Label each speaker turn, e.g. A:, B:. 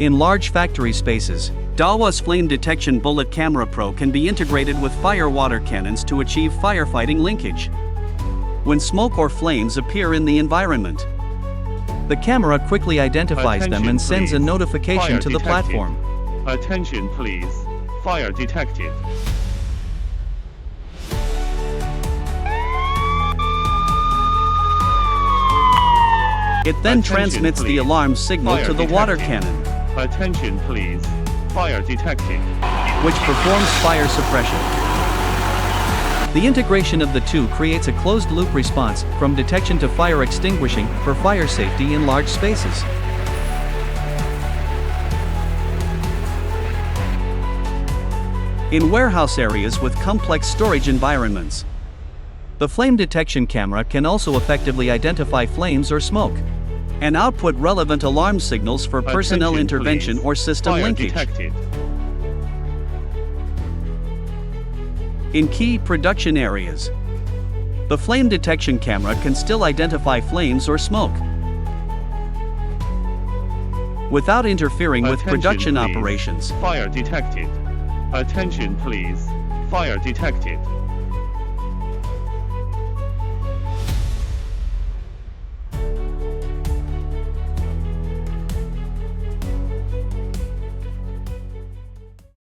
A: In large factory spaces, Dahua's Flame Detection Bullet Camera Pro can be integrated with fire-water cannons to achieve firefighting linkage. When smoke or flames appear in the environment, the camera quickly identifies them and sends a notification to the platform.
B: Attention please. Fire detected.
A: It then transmits the alarm signal to the water cannon,
B: Attention please. Fire detected.
A: which performs fire suppression. The integration of the two creates a closed-loop response, from detection to fire extinguishing, for fire safety in large spaces. In warehouse areas with complex storage environments, the flame detection camera can also effectively identify flames or smoke, and output relevant alarm signals for personnel
B: Attention,
A: intervention
B: please.
A: or system
B: Fire
A: linkage.
B: detected.
A: In key production areas, the flame detection camera can still identify flames or smoke without interfering with
B: Attention,
A: production
B: please.
A: operations.
B: Fire detected. Attention please. Fire detected.